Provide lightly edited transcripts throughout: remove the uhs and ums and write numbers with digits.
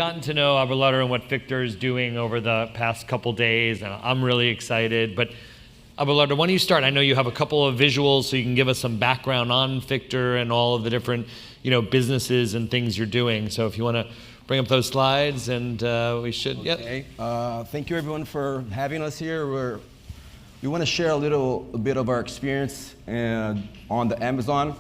gotten to know Abelardo and what Fictor is doing over the past couple days, and I'm really excited. But Abelardo, why don't you start? I know you have a couple of visuals, so you can give us some background on Fictor and all of the different, businesses and things you're doing. So if you want to bring up those slides, and we should. Okay. Yep. Thank you, everyone, for having us here. We want to share a little bit of our experience on the Amazon,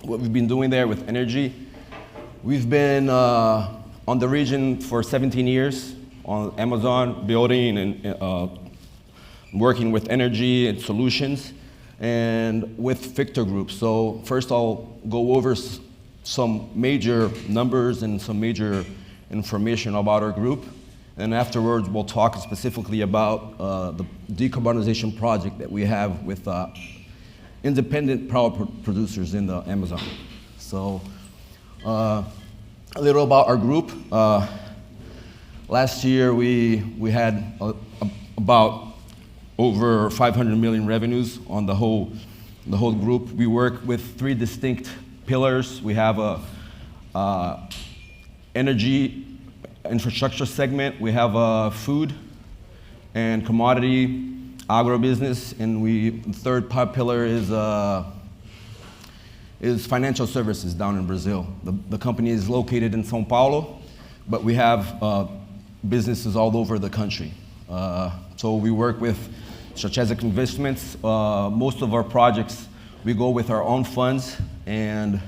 what we've been doing there with energy. We've been on the region for 17 years on Amazon, building and working with energy and solutions, and with Fictor Group. So first I'll go over some major numbers and some major information about our group. And afterwards, we'll talk specifically about the decarbonization project that we have with independent power producers in the Amazon. So a little about our group. Last year, we had about over 500 million revenues on the whole group. We work with 3 distinct pillars. We have a energy infrastructure segment. We have a food and commodity agribusiness, and the third pillar is financial services down in Brazil. The company is located in São Paulo, but we have businesses all over the country. So we work with strategic investments. Most of our projects, we go with our own funds, and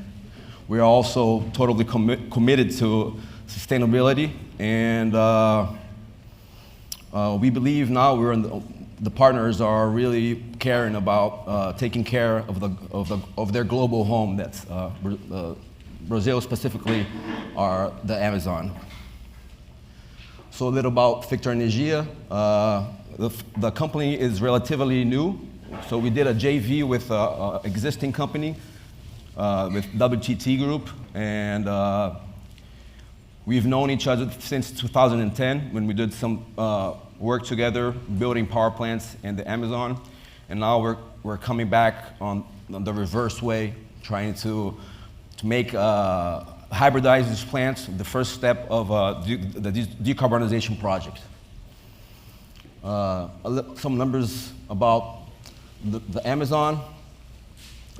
we're also totally committed to sustainability. And we believe now the partners are really caring about taking care of their global home. That's Brazil specifically, are the Amazon. So a little about Fictor Energia. The company is relatively new. So we did a JV with an existing company, with WTT Group, and we've known each other since 2010 when we did some work together, building power plants in the Amazon. And now we're coming back on the reverse way, trying to make hybridize these plants, the first step of the decarbonization project. Some numbers about the Amazon.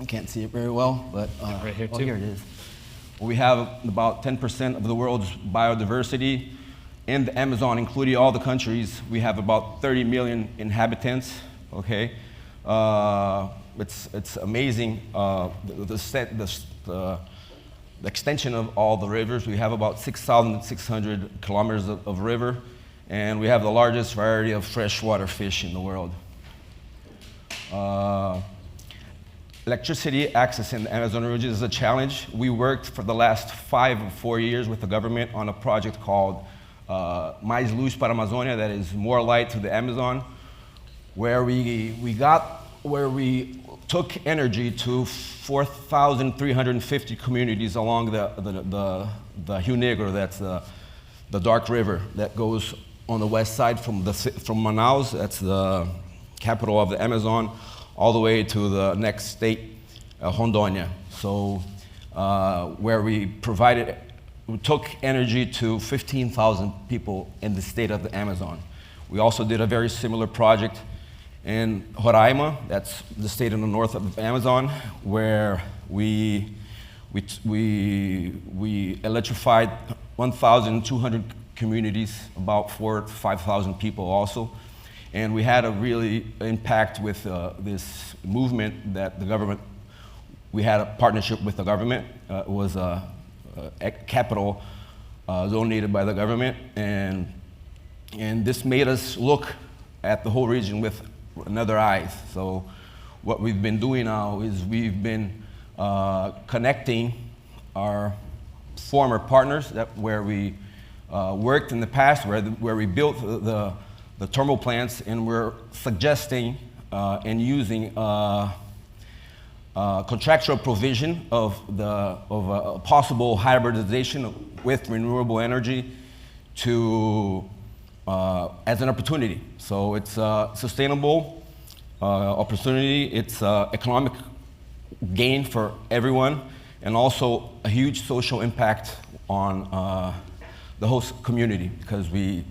I can't see it very well, but right here, too. Here it is. We have about 10% of the world's biodiversity in the Amazon, including all the countries. We have about 30 million inhabitants. Okay, it's amazing. The extension of all the rivers. We have about 6,600 kilometers of river, and we have the largest variety of freshwater fish in the world. Electricity access in the Amazon region is a challenge. We worked for the last 5 or 4 years with the government on a project called Mais Luz para a Amazônia, that is more light to the Amazon, where we took energy to 4,350 communities along the Rio Negro. That's the dark river that goes on the west side from Manaus, that's the capital of the Amazon, all the way to the next state, Rondônia. So where we took energy to 15,000 people in the state of the Amazon. We also did a very similar project in Roraima, that's the state in the north of the Amazon, where we electrified 1,200 communities, about 4,000 to 5,000 people also. And we had a really impact with this movement that the government, we had a partnership with the government. It was a capital donated by the government, and this made us look at the whole region with another eyes. So what we've been doing now is we've been connecting our former partners where we worked in the past, where we built the thermal plants, and we're suggesting and using contractual provision of a possible hybridization with renewable energy as an opportunity. So it's a sustainable opportunity. It's economic gain for everyone, and also a huge social impact on the host community, because we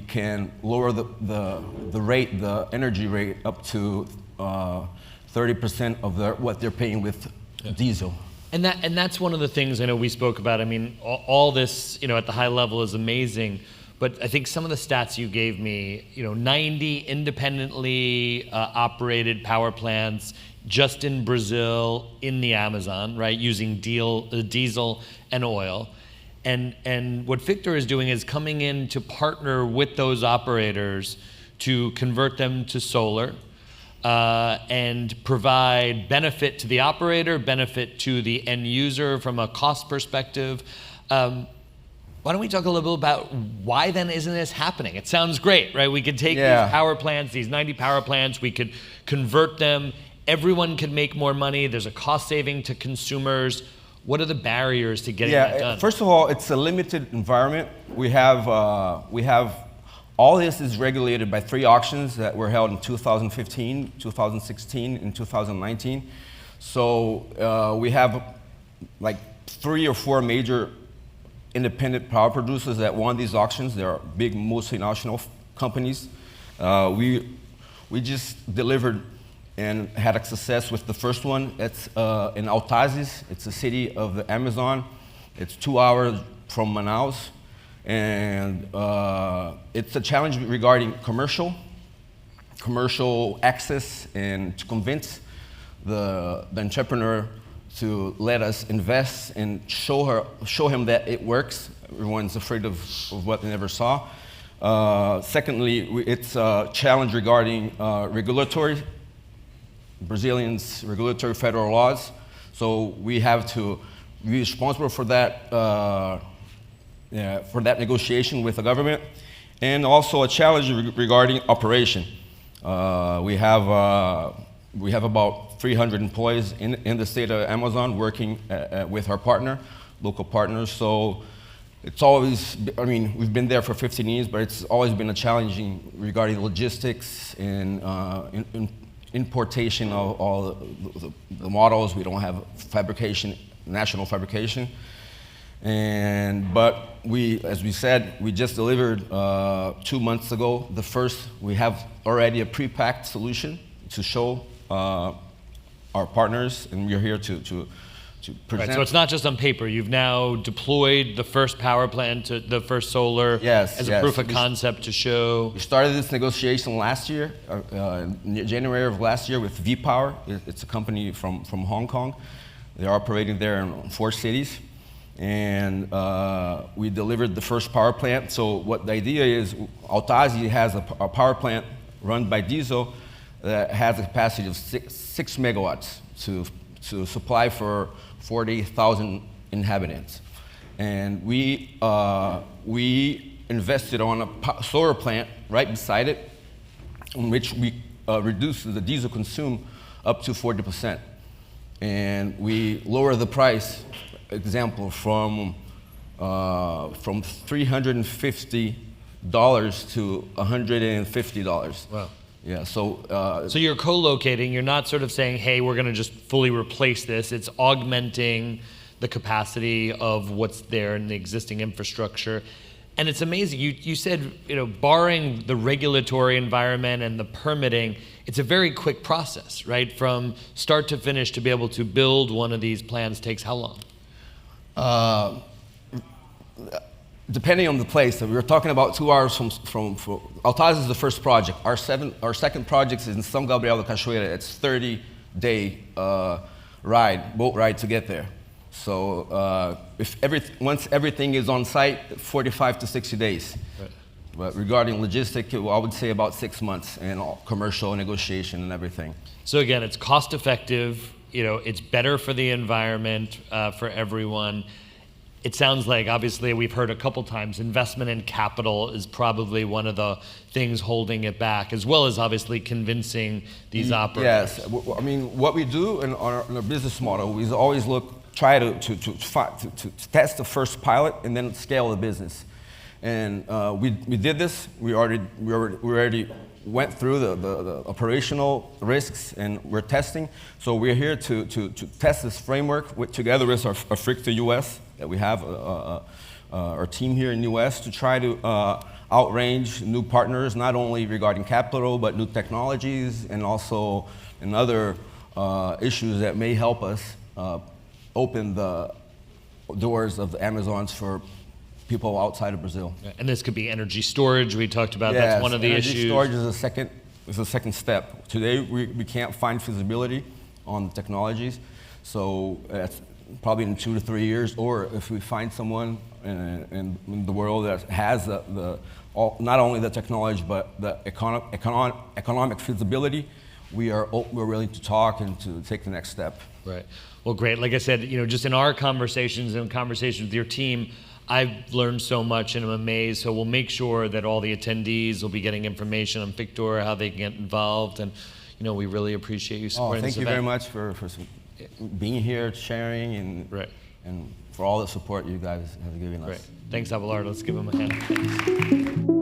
can lower the rate, the energy rate, up to 30% of what they're paying with diesel. And that's one of the things I know we spoke about. I mean, all this, at the high level is amazing, but I think some of the stats you gave me, 90 independently operated power plants just in Brazil, in the Amazon, right, using diesel and oil. And what Fictor is doing is coming in to partner with those operators to convert them to solar, and provide benefit to the operator, benefit to the end user from a cost perspective. Why don't we talk a little bit about why then isn't this happening? It sounds great, right? We could take these power plants, these 90 power plants, we could convert them, everyone could make more money, there's a cost saving to consumers. What are the barriers to getting that done? First of all, it's a limited environment. We have all this is regulated by 3 auctions that were held in 2015, 2016, and 2019. So we have like 3 or 4 major independent power producers that won these auctions. They are big multinational companies. We just delivered and had a success with the first one. It's in Altazes. It's a city of the Amazon. It's 2 hours from Manaus. And it's a challenge regarding commercial access, and to convince the entrepreneur to let us invest and show him that it works. Everyone's afraid of what they never saw. Secondly, it's a challenge regarding Brazilians' regulatory federal laws. So we have to be responsible for that, negotiation with the government. And also a challenge regarding operation. We have about 300 employees in the state of Amazon working with our local partners. So it's always, we've been there for 15 years, but it's always been a challenging regarding logistics and importation of all the models. We don't have national fabrication. But as we said, we just delivered 2 months ago the first. We have already a pre-packed solution to show our partners, and we're here to present. Right, so it's not just on paper. You've now deployed the first power plant, the first solar, as a proof of concept to show. We started this negotiation last year, in January of last year, with V-Power. It's a company from Hong Kong. They're operating there in 4 cities. And we delivered the first power plant. So what the idea is, Altazes has a power plant run by diesel that has a capacity of 6 megawatts to supply for 40,000 inhabitants. And we invested on a solar plant right beside it, in which we reduced the diesel consume up to 40%. And we lower the price, example, from $350 to $150. Wow. Yeah, so you're co-locating, you're not sort of saying, hey, we're going to just fully replace this. It's augmenting the capacity of what's there in the existing infrastructure. And it's amazing. You said, barring the regulatory environment and the permitting, it's a very quick process, right? From start to finish, to be able to build one of these plants takes how long? Depending on the place, we were talking about 2 hours from Altazes is the first project. Our second project is in São Gabriel da Cachoeira. It's 30-day boat ride to get there. So once everything is on site, 45 to 60 days. Right. But regarding logistics, I would say about 6 months, and all commercial negotiation and everything. So again, it's cost effective. It's better for the environment, for everyone. It sounds like, obviously, we've heard a couple times, investment in capital is probably one of the things holding it back, as well as obviously convincing these operators. Yes, what we do in our business model is always try to test the first pilot and then scale the business. And we did this. We already went through the operational risks, and we're testing. So we're here to test this framework together with our Fictor US that we have, our team here in the U.S. to try to outrange new partners, not only regarding capital, but new technologies, and also in other issues that may help us open the doors of the Amazons for people outside of Brazil. And this could be energy storage. We talked about that's one of the energy issues. Storage is a second step. Today we can't find feasibility on the technologies, so that's probably in 2 to 3 years. Or if we find someone in the world that has not only the technology but the economic feasibility, we're willing to talk and to take the next step. Right. Well, great. Like I said, just in our conversations and conversations with your team, I've learned so much and I'm amazed. So we'll make sure that all the attendees will be getting information on Fictor, how they can get involved, and we really appreciate you supporting this event. Thank you very much for being here, sharing, and for all the support you guys have given us. Great. Thanks, Abelardo. Let's give him a hand. Thanks.